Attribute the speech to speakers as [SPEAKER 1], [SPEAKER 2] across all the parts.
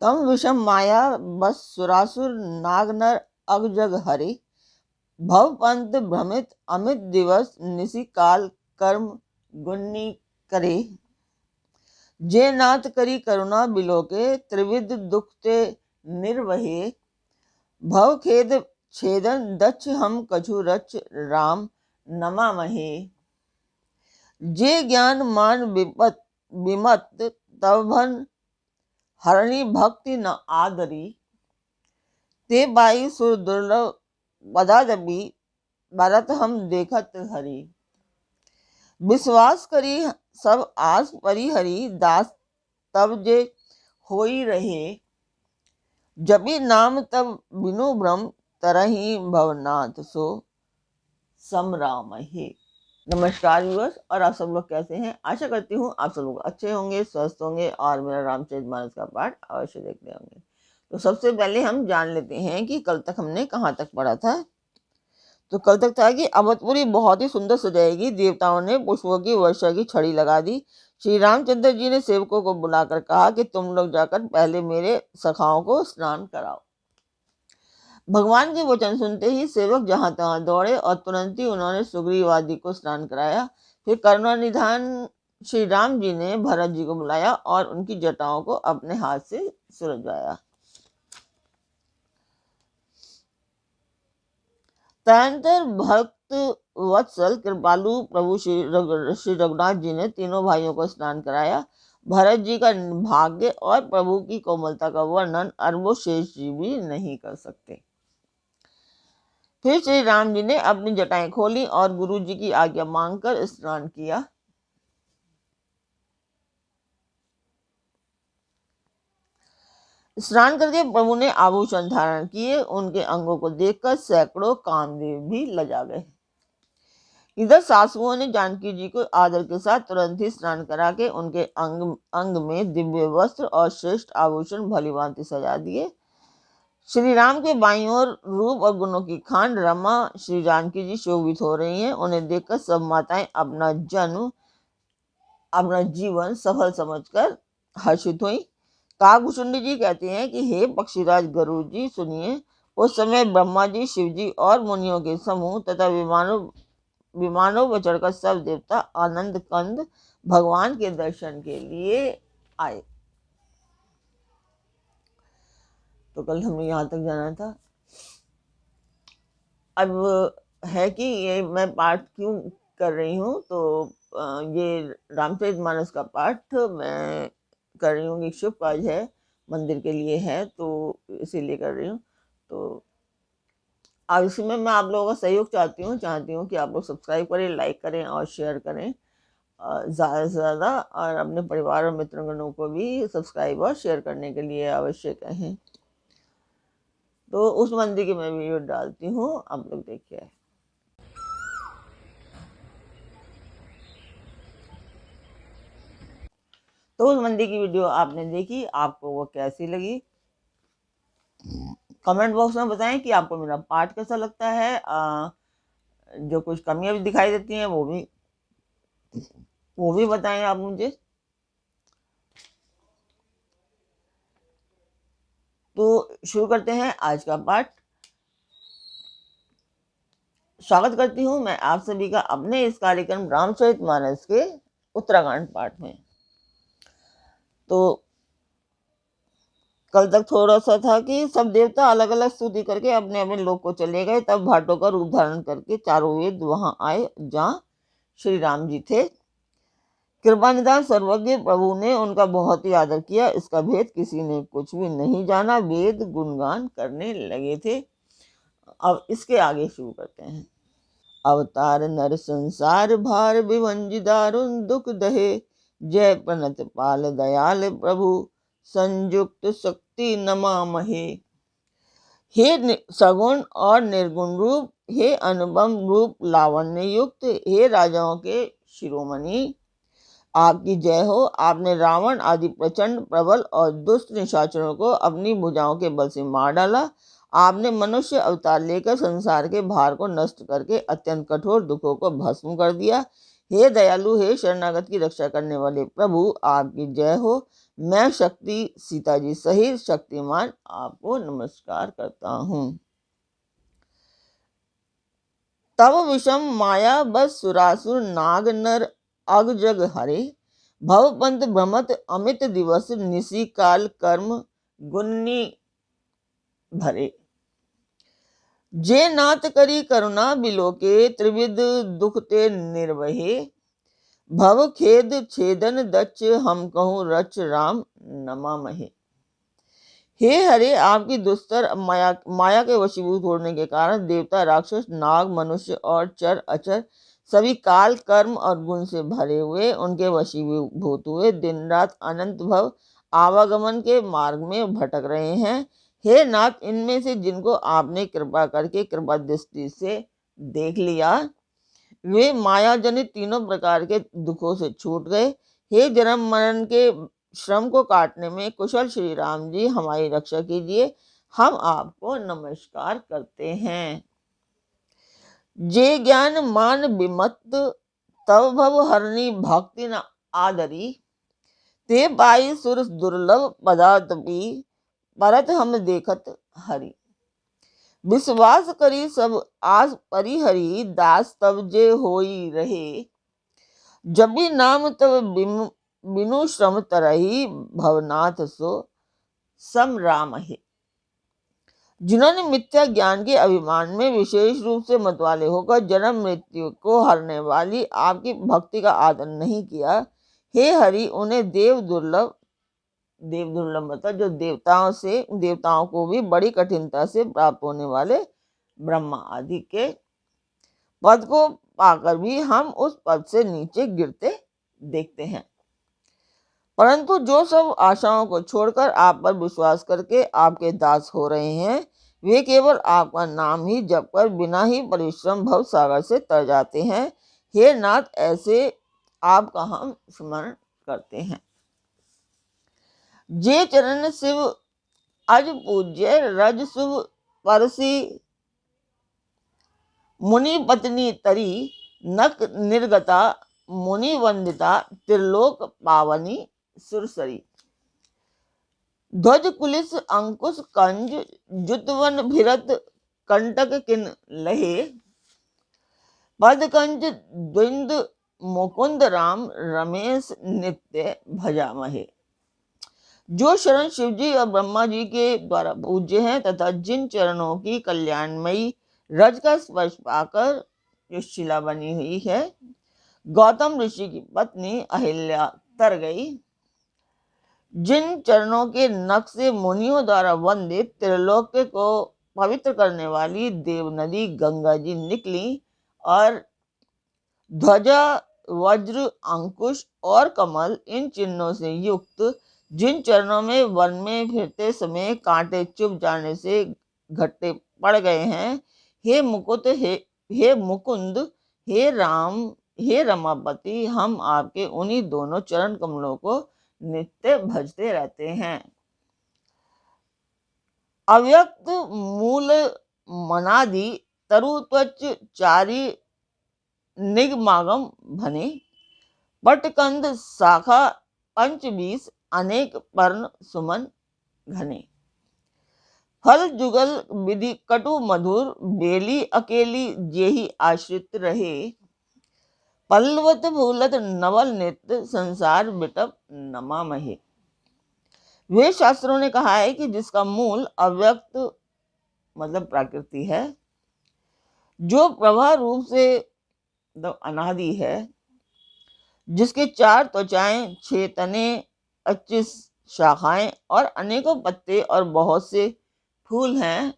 [SPEAKER 1] तम विषम माया बस सुरासुर नाग नर अगजग हरि भव पंत भ्रमित अमित दिवस निशि काल कर्म गुन्नी करे जे नाथ करी करुणा बिलोके त्रिविध दुख ते निर्वहे भव खेद छेदन दक्ष हम कछु रच राम नमामहे जे ज्ञान मान विपत विमत तव भन हरणी भक्ति न आदरी ते बाई सुर दुर्लभ बदादबी भरत हम देखत हरि विश्वास करी सब आस परिहरी दास तब जे होई रहे जबी नाम तब बिनु भ्रम तरही भवनाथ सो समराम हे। नमस्कार व्यूअर्स, और आप सब लोग कैसे हैं। आशा करती हूँ आप सब लोग अच्छे होंगे, स्वस्थ होंगे और मेरा रामचरितमानस का पाठ अवश्य देखते होंगे। तो सबसे पहले हम जान लेते हैं कि कल तक हमने कहाँ तक पढ़ा था। तो कल तक था कि अवधपुरी बहुत ही सुंदर सजाएगी, देवताओं ने पुष्पों की वर्षा की छड़ी लगा दी। श्री रामचंद्र जी ने सेवकों को बुलाकर कहा कि तुम लोग जाकर पहले मेरे सखाओं को स्नान कराओ। भगवान के वचन सुनते ही सेवक जहां तहां दौड़े और तुरंत ही उन्होंने सुग्रीव आदि को स्नान कराया। फिर करुणानिधान श्री राम जी ने भरत जी को बुलाया और उनकी जटाओं को अपने हाथ से सुलझाया। तदंतर भक्त वत्सल कृपालु प्रभु श्री रघुनाथ जी ने तीनों भाइयों को स्नान कराया। भरत जी का भाग्य और प्रभु की कोमलता का वर्णन अरबों शेष जी भी नहीं कर सकते। फिर श्री राम जी ने अपनी जटाएं खोली और गुरु जी की आज्ञा मांगकर स्नान किया। स्नान करके प्रभु ने आभूषण धारण किए। उनके अंगों को देखकर सैकड़ों कामदेव भी लजा गए। इधर सासुओं ने जानकी जी को आदर के साथ तुरंत ही स्नान करा के उनके अंग में दिव्य वस्त्र और श्रेष्ठ आभूषण भलीभांति सजा दिए। श्री राम के बाईं ओर रूप और गुणों की खान रमा श्री जानकी जी शोभित हो रही हैं। उन्हें देखकर सब माताएं अपना जीवन सफल समझकर हर्षित हुई। काकभूषुंडी जी कहते हैं कि हे पक्षीराज गरुड़ जी, सुनिए। उस समय ब्रह्मा जी, शिव जी और मुनियों के समूह तथा विमानों पर चढ़कर सब देवता आनंद कंद भगवान के दर्शन के लिए आए। तो कल हमें यहाँ तक जाना था। अब है कि ये मैं पाठ क्यों कर रही हूँ, तो ये रामचरितमानस का पाठ मैं कर रही हूँ। एक शुभ काज है, मंदिर के लिए है, तो इसीलिए कर रही हूँ। तो अब इसमें मैं आप लोगों का सहयोग चाहती हूँ कि आप लोग सब्सक्राइब करें, लाइक करें और शेयर करें ज़्यादा से ज़्यादा, और अपने परिवार और मित्रगणों को भी सब्सक्राइब और शेयर करने के लिए अवश्य कहें। तो उस मंदिर की मैं वीडियो डालती हूँ, आप लोग देखिए। तो उस मंदिर की वीडियो आपने देखी, आपको वो कैसी लगी कमेंट बॉक्स में बताएं कि आपको मेरा पाठ कैसा लगता है। जो कुछ कमियां भी दिखाई देती हैं वो भी बताएं आप मुझे। तो शुरू करते हैं आज का पाठ। स्वागत करती हूँ मैं आप सभी का अपने इस कार्यक्रम रामचरितमानस के उत्तराखंड पाठ में। तो कल तक थोड़ा सा था कि सब देवता अलग अलग स्तुति करके अपने अपने लोक को चले गए। तब भाटों का रूप धारण करके चारों वेद वहां आए जहाँ श्री राम जी थे। कृपानिधान सर्वज्ञ प्रभु ने उनका बहुत ही आदर किया। इसका भेद किसी ने कुछ भी नहीं जाना। वेद गुणगान करने लगे थे। अब इसके आगे शुरू करते हैं। अवतार नर संसार भार विभंजि दारुण दुख दहे जय प्रणत पाल दयाल प्रभु संयुक्त शक्ति नमामहे। हे सगुण और निर्गुण रूप, हे अनुपम रूप लावण्य युक्त, हे राजाओं के शिरोमणि, आपकी जय हो। आपने रावण आदि प्रचंड प्रबल और दुष्ट निशाचरों को अपनी भुजाओं के बल से मार डाला। आपने मनुष्य अवतार लेकर संसार के भार को नष्ट करके अत्यंत कठोर दुखों को भस्म कर दिया। हे दयालु, हे शरणागत की रक्षा करने वाले प्रभु, आपकी जय हो। मैं शक्ति सीता जी सहित शक्तिमान आपको नमस्कार करता हूँ। तब विषम माया बस सुरासुर नाग नर अग जग हरे, भव पंत भ्रमत अमित दिवस निशि काल कर्म गुन्नी भरे। जे नाथ करी करुणा बिलोके, त्रिविध दुख ते निर्वहे, भव खेद छेदन दच्च हम कहूँ रच राम नमामहे। हे हरे, आपकी दुस्तर माया के वशीभूत होने के कारण देवता, राक्षस, नाग, मनुष्य और चर अचर सभी काल कर्म और गुण से भरे हुए, उनके वशीभूत हुए दिन रात अनंत भव आवागमन के मार्ग में भटक रहे हैं। हे नाथ, इनमें से जिनको आपने कृपा करके कृपा दृष्टि से देख लिया, वे माया जनित तीनों प्रकार के दुखों से छूट गए। हे जन्म मरण के श्रम को काटने में कुशल श्री राम जी, हमारी रक्षा कीजिए। हम आपको नमस्कार करते हैं। जे ज्ञान मान विमत तव भव हरणी भक्ति न आदरी, ते पाई सुर दुर्लभ पदार्थपि परत हम देखत हरि। विश्वास करी सब आस परिहरी, दास तब जे होई रहे, जबि नाम तब बिनु श्रम तरही, भवनाथ सो सम राम है। जिन्होंने मिथ्या ज्ञान के अभिमान में विशेष रूप से मतवाले होकर जन्म मृत्यु को हरने वाली आपकी भक्ति का आदर नहीं किया, हे हरि, उन्हें देव दुर्लभ मतलब जो देवताओं को भी बड़ी कठिनता से प्राप्त होने वाले ब्रह्मा आदि के पद को पाकर भी हम उस पद से नीचे गिरते देखते हैं। परंतु जो सब आशाओं को छोड़कर आप पर विश्वास करके आपके दास हो रहे हैं, वे केवल आपका नाम ही जप कर बिना ही परिश्रम भव सागर से तर जाते हैं। हे नाथ, ऐसे आपका हम स्मरण करते हैं। जे चरण शिव अज पूज्य, रज शुभ परसी मुनि पत्नी तरी, नक निर्गता मुनि वंदिता, त्रिलोक पावनी सुरसरी। ध्वज कुलिस अंकुश कंज, जुतवन भिरत कंटक किन लहे, पद कंज द्विंद मुकुंद राम, रमेश नित्य भजामहे। जो शरण शिवजी और ब्रह्मा जी के द्वारा पूज्य हैं तथा जिन चरणों की कल्याणमयी रज का स्पर्श पाकर जो शिला बनी हुई है, गौतम ऋषि की पत्नी अहिल्या तर गई, जिन चरणों के नख से मुनियों द्वारा वंदित त्रिलोक को पवित्र करने वाली देव नदी गंगा जी निकली, और ध्वजा, वज्र, अंकुश और कमल, इन चिन्हों से युक्त जिन चरणों में वन में फिरते समय कांटे चुभ जाने से घट्टे पड़ गए हैं, हे मुकुंद, हे राम, हे रमापति, हम आपके उन्हीं दोनों चरण कमलों को नित्य भजते रहते हैं। अव्यक्त मूल मनादि तरु त्वच चारी निगमागम भने, पटकंद शाखा पंचबीस, अनेक पर्ण सुमन घने। फल जुगल विधि कटु मधुर, बेली अकेली जेहि आश्रित रहे, पल्लवत फूलत नवल नित्य, संसार बिटप नमामहे। वे शास्त्रों ने कहा है कि जिसका मूल अव्यक्त मतलब प्रकृति है, जो प्रवाह रूप से अनादि है, जिसके 4 त्वचाएं, 6 तने, 25 शाखाएं और अनेकों पत्ते और बहुत से फूल हैं,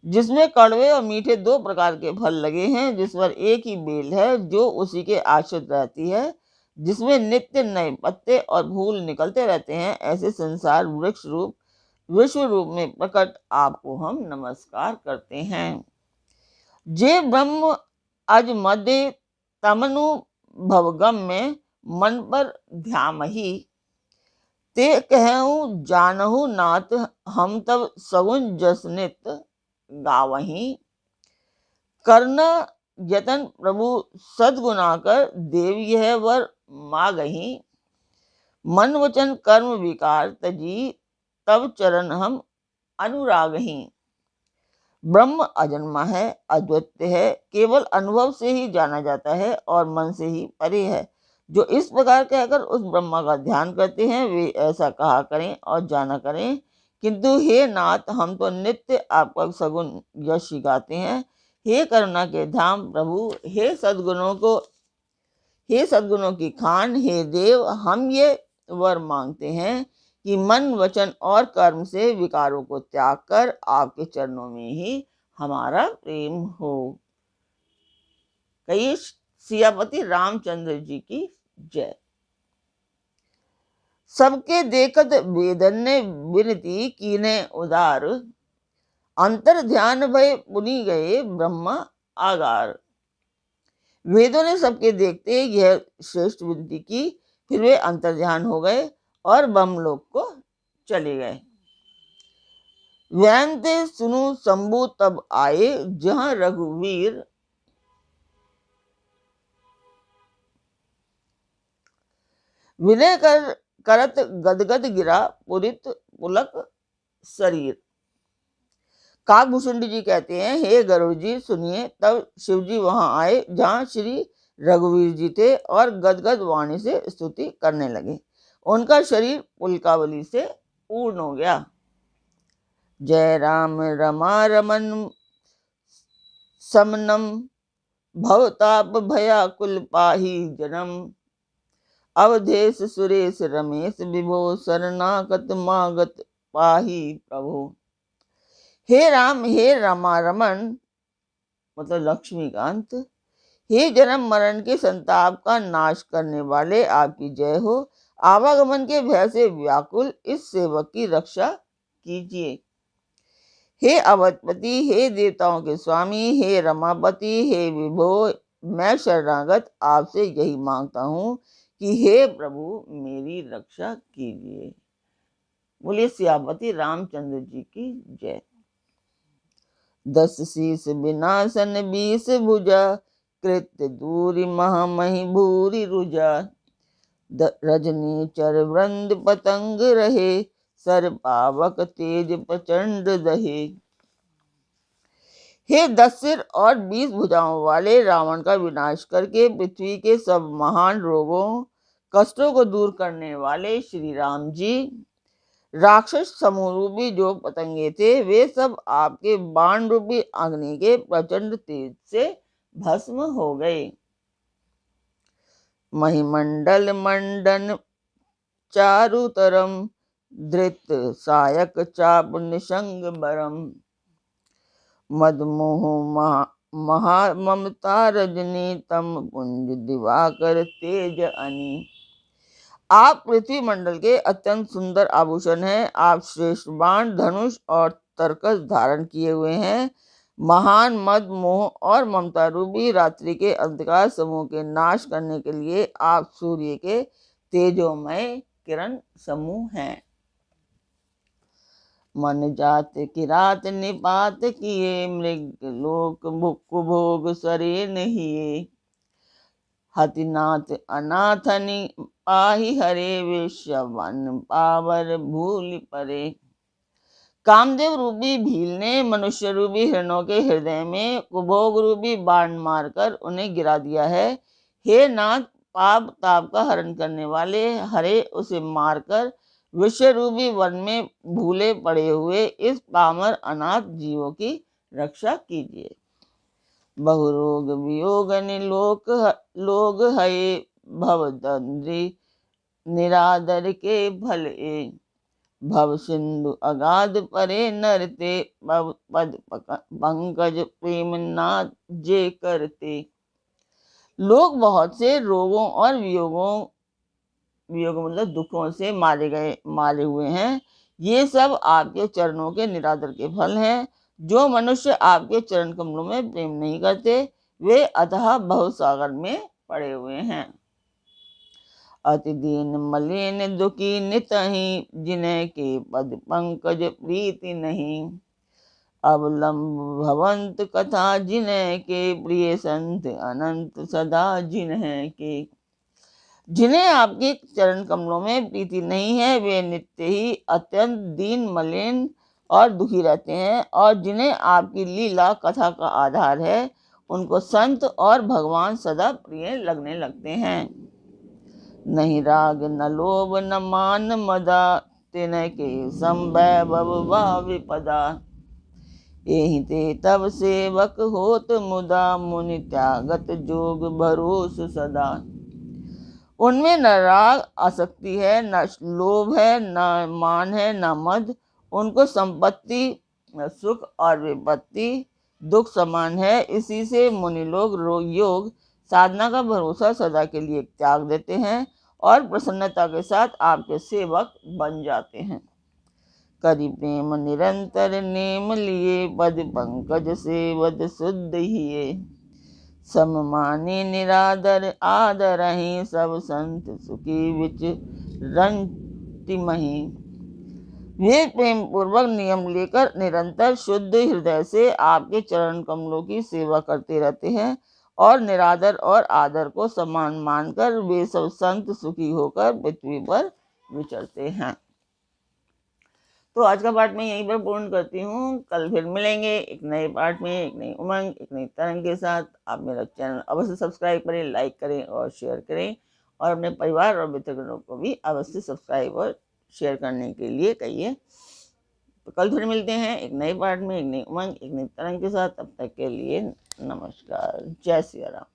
[SPEAKER 1] जिसमें कड़वे और मीठे 2 प्रकार के फल लगे हैं, जिस पर एक ही बेल है जो उसी के आश्रित रहती है, जिसमें नित्य नए पत्ते और फूल निकलते रहते हैं, ऐसे संसार वृक्ष रूप विश्व रूप में प्रकट आपको हम नमस्कार करते हैं। जे ब्रह्म अज मध्य तमनु भवगम में, मन पर ध्यामहि, ते कहूँ जानहु नाथ, हम तब सगुन जस नित गावहीं, कर्ण यतन प्रभु सद्गुना कर देव यह वर मागही, मन वचन कर्म विकार तजी तब चरण हम अनुरागही। ब्रह्म अजन्मा है, अद्वितीय है, केवल अनुभव से ही जाना जाता है और मन से ही परे है। जो इस प्रकार कहकर उस ब्रह्मा का ध्यान करते हैं वे ऐसा कहा करें और जाना करें, किंतु हे नाथ हम तो नित्य आपका सगुण यश गाते हैं। हे करुणा के धाम प्रभु, हे सद्गुणों की खान, हे देव, हम ये वर मांगते हैं कि मन वचन और कर्म से विकारों को त्याग कर आपके चरणों में ही हमारा प्रेम हो। कहिए सियापति रामचंद्र जी की जय। सबके देखत वेदन ने विनती कीने उदार, अंतर ध्यान भय पुनि गए ब्रह्मा आगार। वेदों ने सबके देखते यह श्रेष्ठ विनती की, फिर वे अंतर ध्यान हो गए और ब्रह्मलोक को चले गए। वैनते सुनु शंभु तब आए, जहां रघुवीर विनय करत गदगद गिरा पुरित पुलक शरीर। काकभूषुंडी जी कहते हैं, हे गरुड़ जी सुनिए। तब शिव जी वहां आए जहां श्री रघुवीर जी थे और गदगद वाणी से स्तुति करने लगे। उनका शरीर पुलकावली से पूर्ण हो गया। जय राम रमा रमन समनम, भवताप भयाकुल पाही जनम। अवधेश सुरेश रमेश विभो, शरणागत मागत पाही प्रभु। हे राम, हे रमा रमन मतलब लक्ष्मीकांत, हे जन्म मरण के संताप का नाश करने वाले आपकी जय हो। आवागमन के भय से व्याकुल इस सेवक की रक्षा कीजिए। हे अवधपति, हे देवताओं के स्वामी, हे रमापति, हे विभो, मैं शरणागत आपसे यही मांगता हूँ कि हे प्रभु मेरी रक्षा कीजिए। बोलिए सियापति रामचंद्र जी की जय। 10 शीस विनाशन 20 भुजा, कृत्य दूरी महामहि भूरि रुजा। रजनी चर वृंद पतंग रहे, सर पावक तेज प्रचंड दहे। हे 10 सिर और 20 भुजाओं वाले रावण का विनाश करके पृथ्वी के सब महान रोगों कष्टों को दूर करने वाले श्री राम जी, राक्षस समूह रूपी जो पतंगे थे वे सब आपके बाण रूपी अग्नि के प्रचंड तेज से भस्म हो गए। महिमंडल मंडन चारुतरम, धृत सायक चाप निशंग बरम। मदमोह महा ममता रजनी, तम पुंज दिवाकर तेज अनी। आप पृथ्वी मंडल के अत्यंत सुंदर आभूषण हैं। आप श्रेष्ठ बाण धनुष और तरकस धारण किए हुए हैं। महान मद मोह और ममता रूपी रात्रि के अंधकार समूह के नाश करने के लिए आप सूर्य के तेजोमय किरण समूह हैं। मन जात किरात निपात किए, मृग लोक भुक भोग सरे नहीं। हतिनाथ अनाथनि पाही हरे, वेश्यवन पावर भूल परे। कामदेव रूपी भील ने मनुष्य रूपी हिरणों के हृदय में कुभोग रूपी बाण मारकर उन्हें गिरा दिया है। हे नाथ, पाप ताप का हरण करने वाले हरे उसे मारकर विषय रूपी वन में भूले पड़े हुए इस पामर अनाथ जीवों की रक्षा कीजिए। बहुरोग वियोग लोग हये, भवदंद्री निरादर के भल ए। भव सिंधु अगाध परे नरते, पद पंकज प्रेम नाथ जे करते। लोग बहुत से रोगों और वियोग मतलब दुखों से मारे हुए हैं। ये सब आपके चरणों के निरादर के फल हैं। जो मनुष्य आपके चरण कमलों में प्रेम नहीं करते वे अतः भवसागर में पड़े हुए हैं। अति दीन मलिन दुखी नितहि, जिन्हें के पद पंकज प्रीति नहीं। अवलंब भवंत कथा जिन्ह के, प्रिय संत अनंत सदा जिन्ह के। जिन्हें आपके चरण कमलों में प्रीति नहीं है वे नित्य ही अत्यंत दीन मलिन और दुखी रहते हैं, और जिन्हें आपकी लीला कथा का आधार है उनको संत और भगवान सदा प्रिय लगने लगते हैं। नहीं राग न लोभ न मान मदा, तिन्ह के संवैभव विपदा। यही ते तब सेवक होत मुदा, मुनि त्यागत जोग भरोस सदा। उनमें न राग आसक्ति है, न लोभ है, न मान है, न मद। उनको संपत्ति, सुख और विपत्ति दुख समान है। इसी से मुनि लोग योग साधना का भरोसा सदा के लिए त्याग देते हैं और प्रसन्नता के साथ आपके सेवक बन जाते हैं। करि प्रेम निरंतर नेम लिए, पद पंकज सेवद शुद्ध हिये। सम मानी निरादर आदर ही, सब संत सुखी विच रंति मही। वे प्रेम पूर्वक नियम लेकर निरंतर शुद्ध हृदय से आपके चरण कमलों की सेवा करते रहते हैं, और निरादर और आदर को समान मानकर वे सब संत सुखी होकर पृथ्वी पर विचरते हैं। तो आज का पाठ मैं यहीं पर पूर्ण करती हूँ। कल फिर मिलेंगे एक नए पाठ में, एक नई उमंग, एक नई तरंग के साथ। आप मेरा चैनल अवश्य सब्सक्राइब करें, लाइक करें और शेयर करें, और अपने परिवार और मित्रगणों को भी अवश्य सब्सक्राइब और शेयर करने के लिए कहिए। तो कल फिर मिलते हैं एक नए पाठ में, एक नई उमंग, एक नई तरंग के साथ। तब तक के लिए नमस्कार। जय सिया राम।